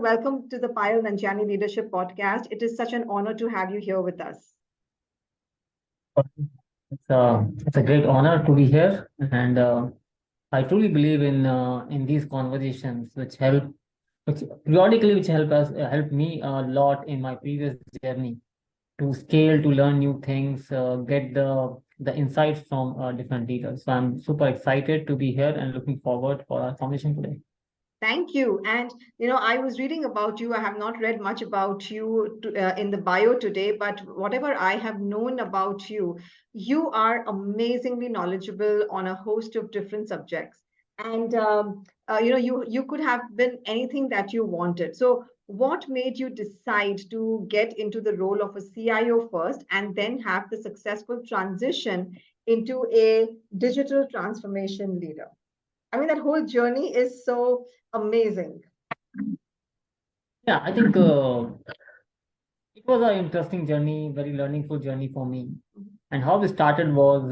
welcome to the Payal Nanjiani Leadership Podcast. It is such an honor to have you here with us. It's a great honor to be here, and I truly believe in these conversations, which periodically which help me a lot in my previous journey to scale, to learn new things, get the insights from different leaders. So I'm super excited to be here and looking forward for our conversation today. Thank you. And, I was reading about you. I have not read much about you in the bio today, but whatever I have known about you, you are amazingly knowledgeable on a host of different subjects. And, you could have been anything that you wanted. So, what made you decide to get into the role of a CIO first and then have the successful transition into a digital transformation leader? I mean, that whole journey is so amazing. Yeah, I think it was an interesting journey, very learningful journey for me. And how we started was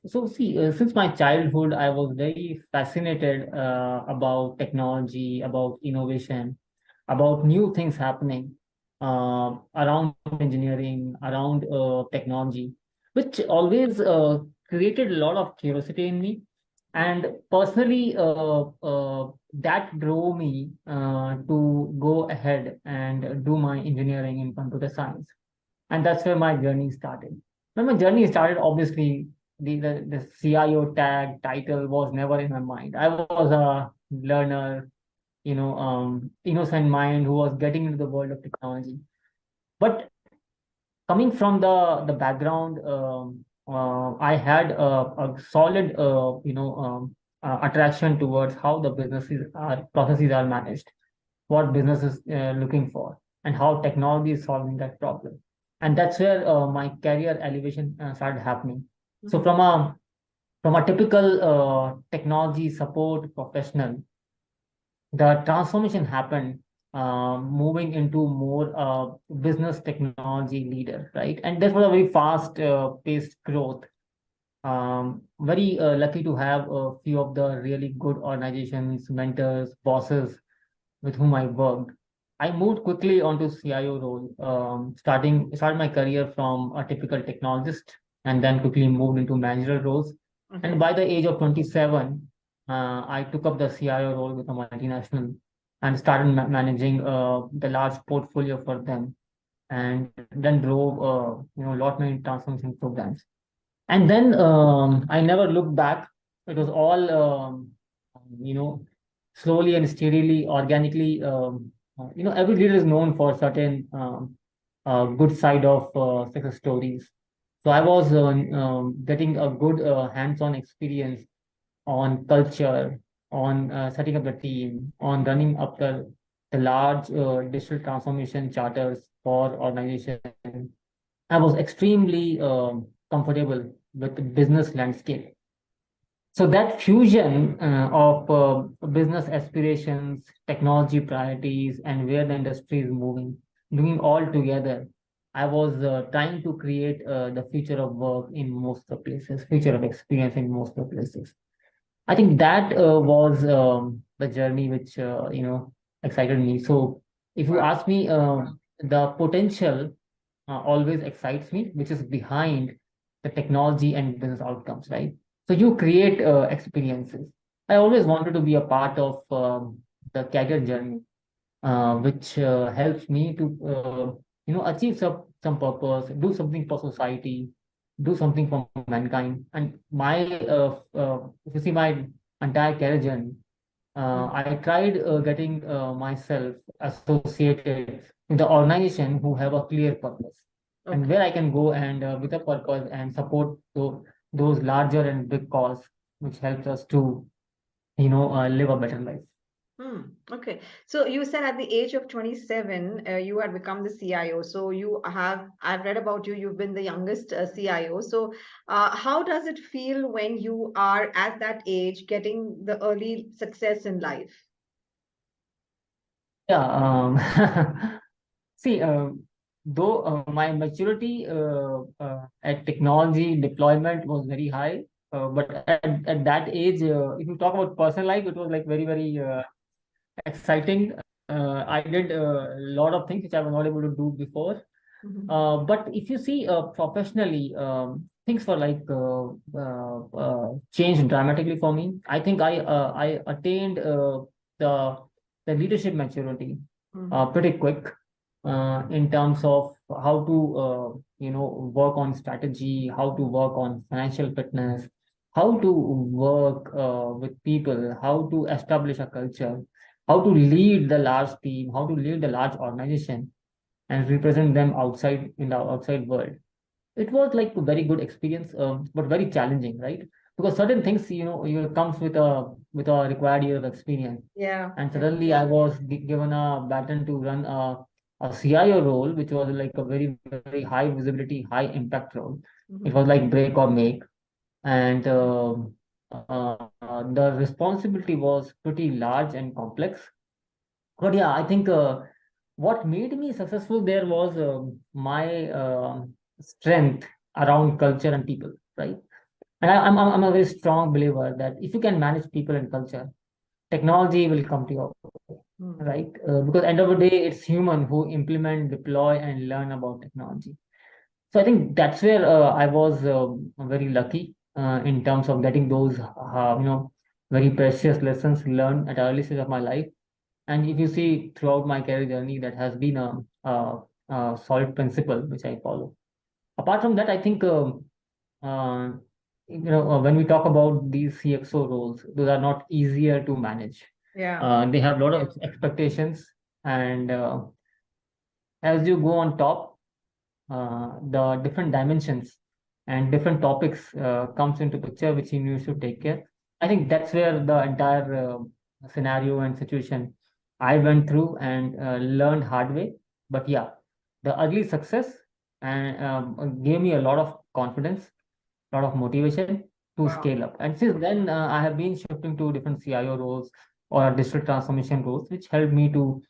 since my childhood, I was very fascinated about technology, about innovation, about new things happening around engineering, around technology, which always created a lot of curiosity in me. And personally, that drove me to go ahead and do my engineering in computer science. And that's where my journey started. When my journey started, obviously, the CIO tag title was never in my mind. I was a learner, innocent mind who was getting into the world of technology. But coming from the background, I had a solid, attraction towards how the processes are managed, what business is looking for, and how technology is solving that problem. And that's where my career elevation started happening. So from a typical technology support professional, the transformation happened, moving into more business technology leader, right? And that was a very fast paced growth. Very lucky to have a few of the really good organizations, mentors, bosses with whom I worked. I moved quickly onto CIO role, started my career from a typical technologist, and then quickly moved into managerial roles. And by the age of 27, I took up the CIO role with a multinational and started managing the large portfolio for them, and then drove a lot many transformation programs. And then I never looked back. It was all you know slowly and steadily, organically. Every leader is known for certain good side of success stories. So I was getting a good hands-on experience on culture, on setting up the team, on running up the large digital transformation charters for organization. I was extremely comfortable with the business landscape. So that fusion of business aspirations, technology priorities, and where the industry is moving, bringing all together, I was trying to create the future of work in most of the places, future of experience in most of the places. I think that was the journey which excited me. So if you ask me, the potential always excites me, which is behind the technology and business outcomes, right? So you create experiences. I always wanted to be a part of the career journey, which helps me to achieve some purpose, do something for society, do something for mankind. And if you see my entire career journey, I tried getting myself associated with the organization who have a clear purpose, and where I can go and with a purpose and support those larger and big cause, which helps us to live a better life. Okay. So you said at the age of 27, you had become the CIO. So I've read about you, you've been the youngest CIO. So how does it feel when you are at that age getting the early success in life? Yeah. See, though my maturity at technology deployment was very high, but at that age, if you talk about personal life, it was like very, very exciting. I did a lot of things which I was not able to do before. Mhm. But if you see professionally, things were like changed dramatically for me. I think I attained the the leadership maturity Mhm. pretty quick in terms of how to work on strategy, how to work on financial fitness, how to work with people, how to establish a culture, how to lead the large team, how to lead the large organization and represent them outside in the outside world. It was like a very good experience, but very challenging, right? Because certain things, you comes with a required year of experience, Yeah, and yeah. suddenly I was given a baton to run a CIO role, which was like a very very high visibility, high impact role. It Mhm. was like break or make, and the responsibility was pretty large and complex. But yeah, I think what made me successful there was my strength around culture and people, right? And I'm a very strong believer that if you can manage people and culture, technology will come to your way, Mhm. right? Because end of the day, it's human who implement, deploy, and learn about technology. So I think that's where I was very lucky in terms of getting those, very precious lessons learned at early stage of my life. And if you see throughout my career journey, that has been a solid principle which I follow. Apart from that, I think uh, when we talk about these CXO roles, those are not easier to manage. Yeah. They have a lot of expectations, and as you go on top, the different dimensions and different topics comes into picture which you need to take care. I think that's where the entire scenario and situation I went through and learned hard way. But yeah, the early success and gave me a lot of confidence, a lot of motivation to Wow. scale up. And since then, I have been shifting to different CIO roles or digital transformation roles, which helped me to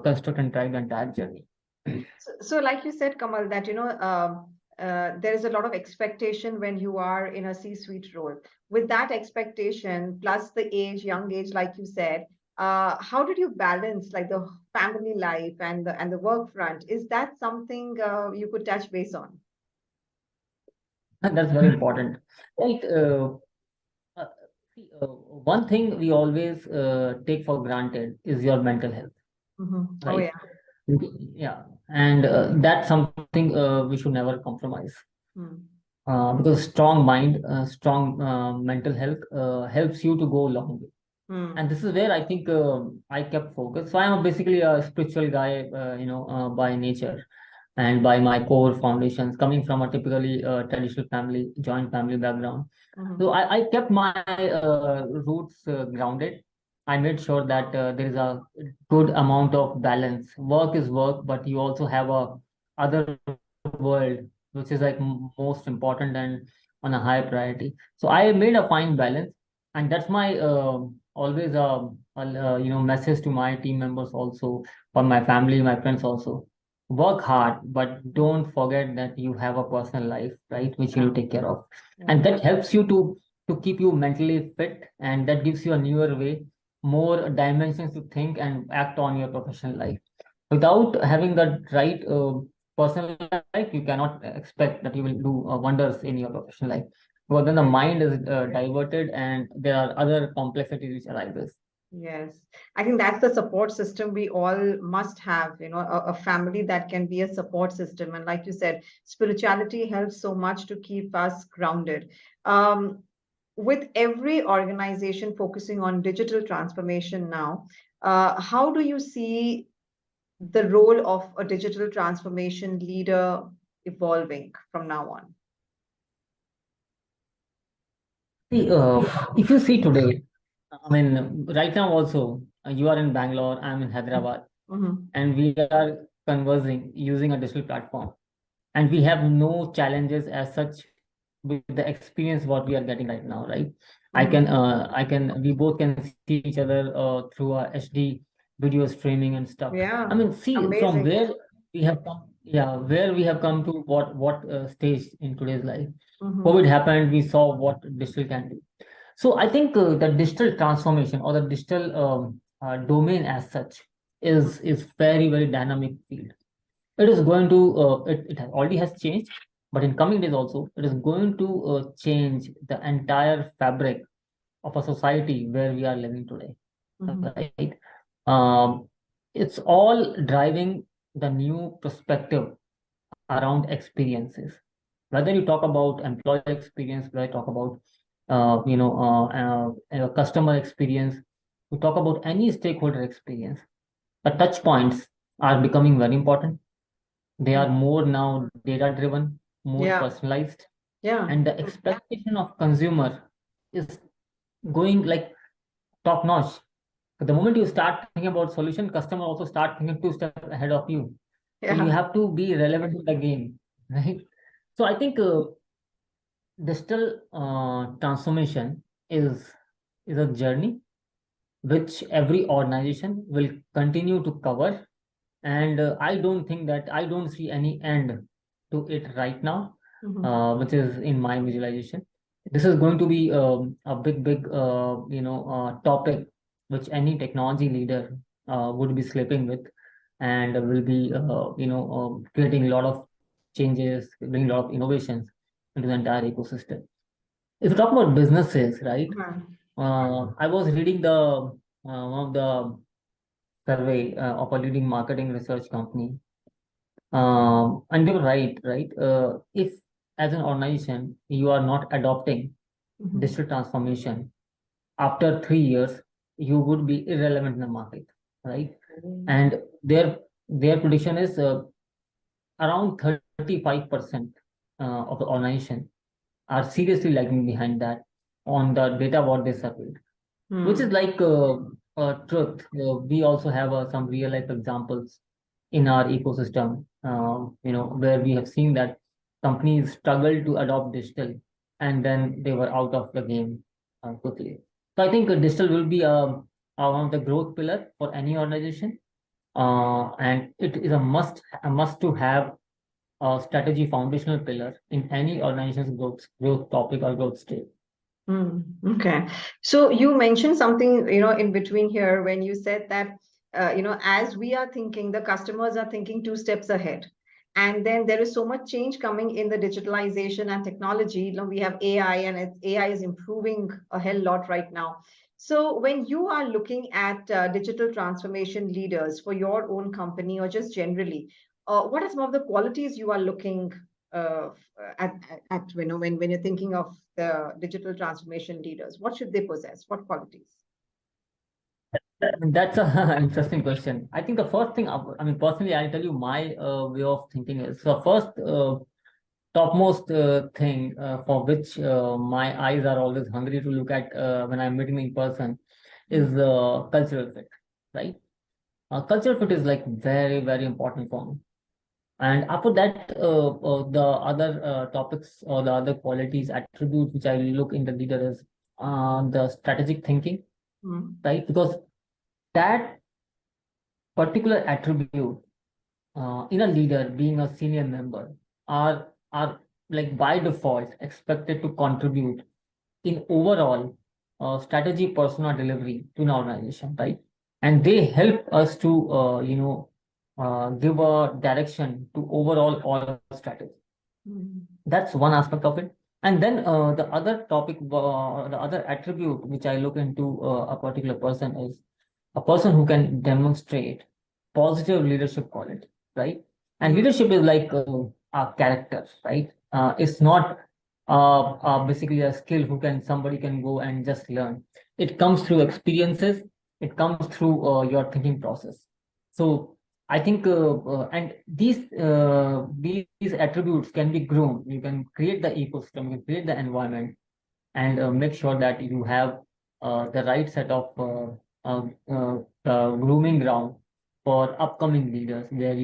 construct and drive the entire journey. So, like you said, Kamal, that there is a lot of expectation when you are in a C-suite role. With that expectation, plus the age, young age, like you said, how did you balance like the family life and the work front? Is that something you could touch base on? That's very important. Right. Uh, See, one thing we always take for granted is your mental health, Oh right? yeah. Yeah, and that's something we should never compromise. Hmm. Because strong mind, strong mental health helps you to go a long way. And Hmm. this is where I think I kept focus. So I'm basically a spiritual guy, by nature and by my core foundations, coming from a typically traditional family, joint family background. So Hmm. I kept my roots grounded. I made sure that there is a good amount of balance. Work is work, but you also have a other world, which is like most important and on a high priority. So I made a fine balance, and that's my always message to my team members also, or my family, my friends also. Work hard, but don't forget that you have a personal life, right, which Yeah. you'll take care of, Yeah. and that helps you to keep you mentally fit, and that gives you a newer way, more dimensions to think and act on your professional life. Without having that right personal life, you cannot expect that you will do wonders in your professional life. Because then the mind is diverted, and there are other complexities which arises. Yes, I think that's the support system we all must have, a family that can be a support system. And like you said, spirituality helps so much to keep us grounded. Um, with every organization focusing on digital transformation now, how do you see the role of a digital transformation leader evolving from now on? See, if you see today, I mean, right now also, you are in Bangalore, I'm in Hyderabad, Mhm. and we are conversing using a digital platform, and we have no challenges as such with the experience what we are getting right now, right? Mhm. We both can see each other through a HD video streaming and stuff. I Yeah, mean, see from amazing. where we have come, yeah, where we have come to what stage in today's life. Mhm. COVID happened, we saw what digital can do. So I think the digital transformation or the digital domain as such is very dynamic field. It is going to already has changed, but in coming days also it is going to change the entire fabric of a society where we are living today, Mhm. right? Um, it's all driving the new perspective around experiences. Whether you talk about employee experience, whether you talk about customer experience, you talk about any stakeholder experience, the touch points are becoming very important. They are more now data driven, more Yeah, personalized, yeah, and the expectation of consumer is going like top notch. The moment you start thinking about solution, customer also start thinking two steps ahead of you. So you yeah. have to be relevant in the game, right? So I think digital transformation is a journey which every organization will continue to cover, and I don't see any end to it right now, Mhm. which is in my visualization. This is going to be a big topic which any technology leader would be slipping with, and will be creating a lot of changes, bringing a lot of innovations into the entire ecosystem. If you talk about businesses, right? Mhm. I was reading the one of the survey of a leading marketing research company. And they were right? If as an organization you are not adopting Mhm. digital transformation, after 3 years you would be irrelevant in the market, right? Mhm. And their prediction is around 35% of the organization are seriously lagging behind that on the data what they surveyed, which is Hmm. like truth. We also have some real life examples in our ecosystem, where we have seen that companies struggle to adopt digital, and then they were out of the game quickly. So I think digital will be one of the growth pillar for any organization, and it is a must to have a strategy foundational pillar in any organization's growth topic or growth state. Hmm. Okay. So you mentioned something, in between here when you said that, as we are thinking, the customers are thinking two steps ahead. And then there is so much change coming in the digitalization and technology. We have AI, and AI is improving a hell lot right now. So when you are looking at digital transformation leaders for your own company or just generally, what are some of the qualities you are looking uh, at when you're thinking of the digital transformation leaders? What should they possess? What qualities? That's a interesting question. I think the first thing, I mean, personally, I'll tell you my way of thinking is so first, topmost thing for which my eyes are always hungry to look at when I'm meeting in person is cultural fit, right? Cultural fit is like very important for me. And after that, the other topics or the other qualities, attributes which I look in the leader is the strategic thinking, Mm. right? Because that particular attribute in a leader being a senior member are like by default expected to contribute in overall strategy persona delivery to an organization, right? And they help us to give a direction to overall all strategy. Mm. That's one aspect of it. And then the other topic, the other attribute which I look into a particular person is a person who can demonstrate positive leadership quality, right? And Mm. leadership is like a character, right? It's not basically a skill who can somebody can go and just learn. It comes through experiences. It comes through your thinking process. So I think, and these attributes can be grown. You can create the ecosystem, you can create the environment, and make sure that you have the right set of grooming ground for upcoming leaders, where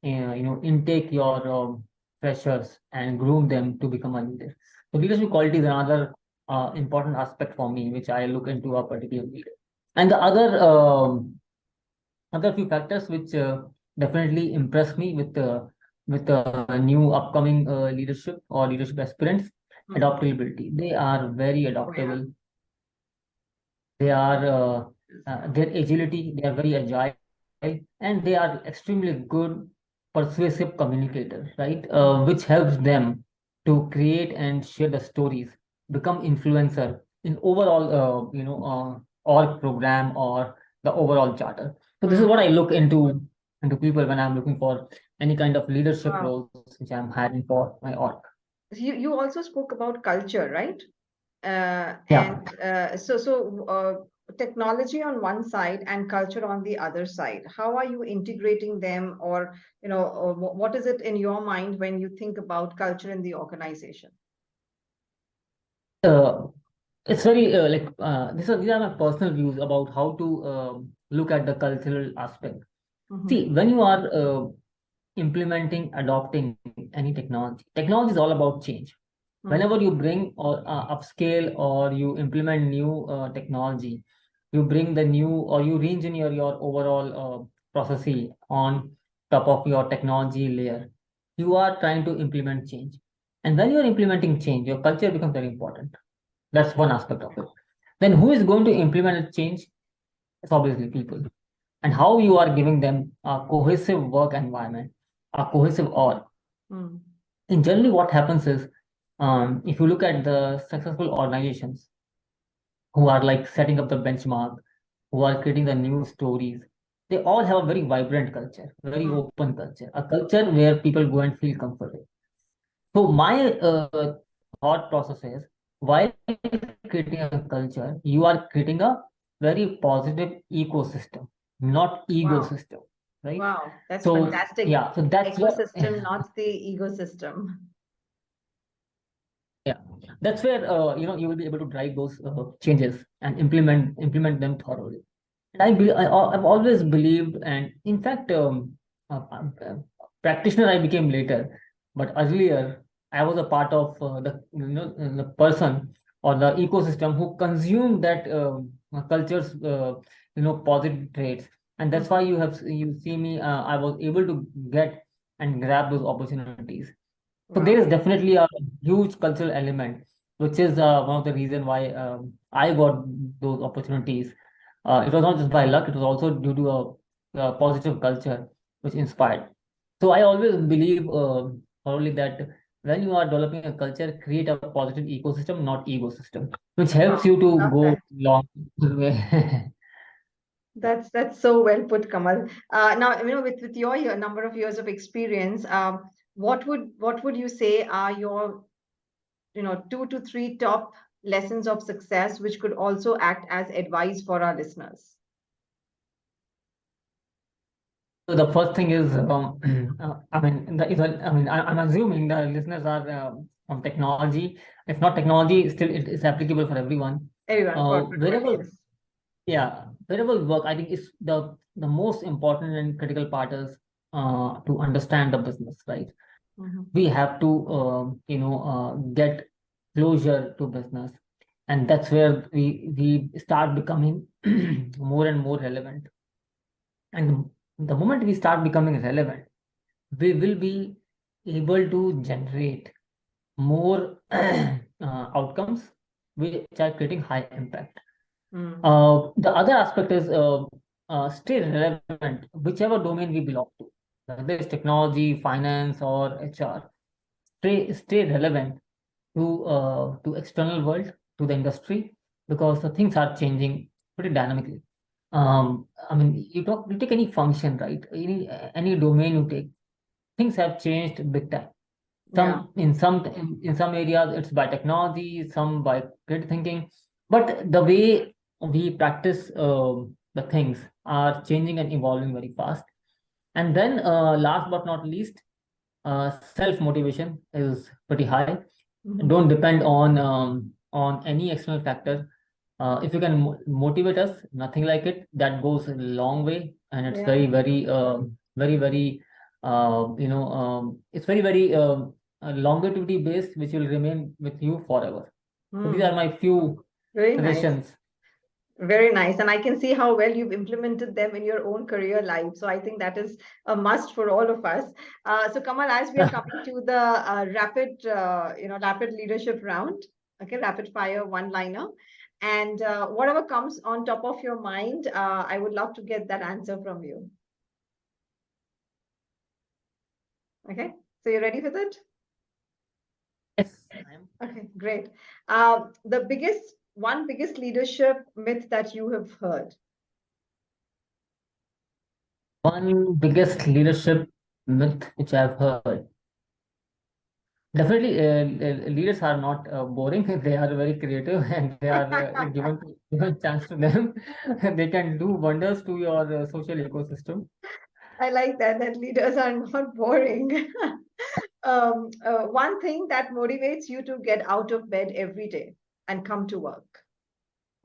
intake your freshers and groom them to become a leader. So leadership quality is another important aspect for me, which I look into a particular leader. And the other few factors which definitely impress me with new upcoming leadership or leadership aspirants, Mm. adaptability. They are very Oh, yeah. adaptable. They are their agility. They are very agile. and they are extremely good persuasive communicators, right? Which helps them to create and share the stories, become influencer in overall, org program or the overall charter. So this is Mm. what I look into people when I'm looking for any kind of leadership Wow. roles which I'm hiring for my org. You also spoke about culture, right? Yeah. And technology on one side and culture on the other side. How are you integrating them, or what is it in your mind when you think about culture in the organization? Uh, it's very these are my personal views about how to look at the cultural aspect. See, Hmm. when you are implementing, adopting any technology, technology is all about change. Whenever Hmm. you bring or upscale or you implement new technology, you bring the new or you re-engineer your overall processes on top of your technology layer. You are trying to implement change, and when you are implementing change, your culture becomes very important. That's one aspect of it. Then who is going to implement a change? It's obviously people. And how you are giving them a cohesive work environment, a cohesive org. Hmm. And generally, what happens is, if you look at the successful organizations who are like setting up the benchmark, who are creating the new stories, they all have a very vibrant culture, very Hmm. open culture, a culture where people go and feel comfortable. So my thought process is, while creating a culture, you are creating a very positive ecosystem, not Wow. ecosystem, right? Wow, that's So fantastic. yeah, so that's where Ecosystem, not the ecosystem. yeah, that's where you will be able to drive those changes and implement them thoroughly. And I've always believed, and in fact, practitioner I became later, but earlier I was a part of the person or the ecosystem who consumed that culture's positive traits, and that's why Mhm. you see me. I was able to get and grab those opportunities. So there Wow. is definitely a huge cultural element, which is one of the reason why I got those opportunities. It was not just by luck; it was also due to a positive culture which inspired. So I always believe thoroughly that when you are developing a culture, create a positive ecosystem, not ecosystem, which helps Wow. you to Love go that. long way. That's so well put, Kamal. Now, with your number of years of experience, what would you say are your, two to three top lessons of success, which could also act as advice for our listeners? So the first thing is, I'm assuming the listeners are from technology. If not technology, still it is applicable for everyone. Everyone, for everyone, Wherever, yes. yeah, wherever we work, I think is the most important and critical part is to understand the business, right? Mhm. We have to, get closure to business, and that's where we start becoming more and more relevant. And the moment we start becoming relevant, we will be able to generate more outcomes which are creating high impact. Mm. The other aspect is stay relevant, whichever domain we belong to, whether it's technology, finance, or HR. Stay relevant to external world, to the industry, because the things are changing pretty dynamically. You take any function, right? Any domain you take, things have changed big time. Yeah. In some areas it's by technology, some by critical thinking, but the way we practice the things are changing and evolving very fast. And then last but not least, self motivation is pretty high. Mhm. Don't depend on any external factor. If you can motivate us, nothing like it, that goes a long way, and it's Yeah. very it's very longevity based, which will remain with you forever. So these are Mm. my few Very nice. suggestions. Very nice. And I can see how well you've implemented them in your own career life. So I think that is a must for all of us. So Kamal, as we are coming to the rapid leadership round, okay, rapid fire one-liner. And whatever comes on top of your mind, I would love to get that answer from you. Okay, so you're ready with it? Yes, I am. Okay, great. The biggest leadership myth that you have heard. One biggest leadership myth which I've heard. Definitely, leaders are not boring. They are very creative, and they are given chance to them. They can do wonders to your social ecosystem. I like that leaders are not boring. One thing that motivates you to get out of bed every day and come to work.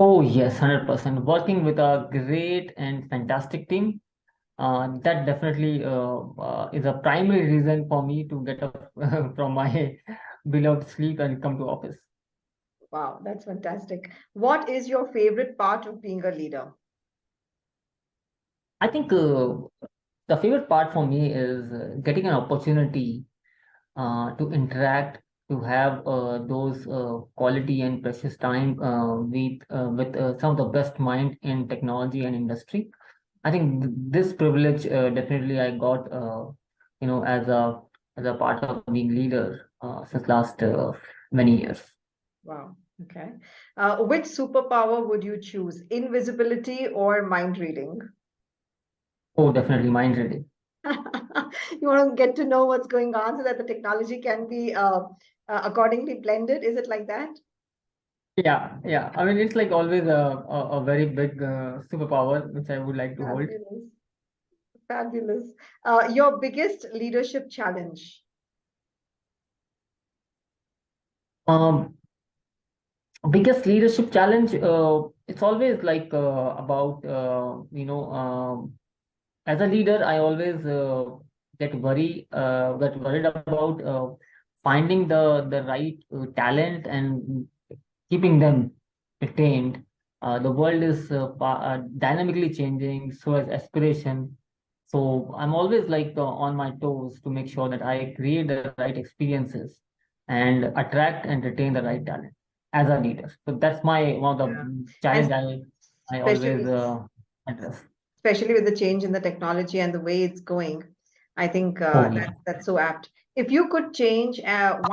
Oh yes, 100%. Working with a great and fantastic team, that definitely is a primary reason for me to get up from my beloved sleep and come to office. Wow, that's fantastic. What is your favorite part of being a leader? I think the favorite part for me is getting an opportunity to interact, to have those quality and precious time with some of the best mind in technology and industry. I think this privilege definitely I got, as a part of being leader since last many years. Wow. Okay. Which superpower would you choose? Invisibility or mind reading? Oh, definitely mind reading. You want to get to know what's going on so that the technology can be accordingly blended. Is it like that? Yeah, yeah. I mean, it's like always a very big superpower which I would like to hold. Fabulous. Fabulous. Your biggest leadership challenge. Um, Biggest leadership challenge. It's always like about as a leader, I always get worried about finding the right talent and keeping them retained. The world is dynamically changing, so as aspiration. So I'm always like on my toes to make sure that I create the right experiences and attract and retain the right talent as a leader. So that's my one of Yeah. the And challenge I always especially address. especially with the change in the technology and the way it's going. I think Oh yeah. that's so apt. If you could change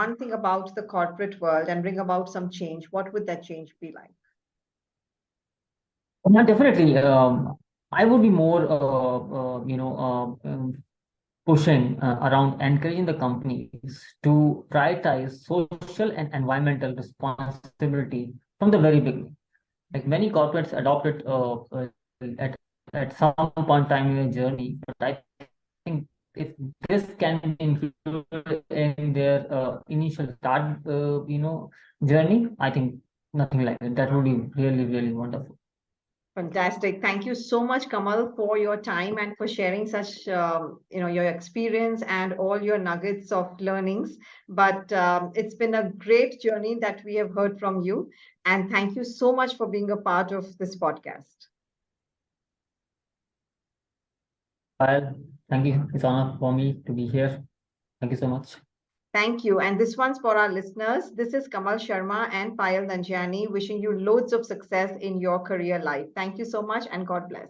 one thing about the corporate world and bring about some change, what would that change be like? Yeah, definitely. I would be more, pushing around encouraging the companies to prioritize social and environmental responsibility from the very beginning. Like many corporates adopt it at some point in time in their journey, but I think if this can be included in their initial start, journey, I think nothing like it. That would be really, really wonderful. Fantastic. Thank you so much, Kamal, for your time and for sharing such, your experience and all your nuggets of learnings. But it's been a great journey that we have heard from you. And thank you so much for being a part of this podcast. Well, thank you. It's an honor for me to be here. Thank you so much. Thank you. And this one's for our listeners. This is Kamal Sharma and Payal Nanjiani wishing you loads of success in your career life. Thank you so much and God bless.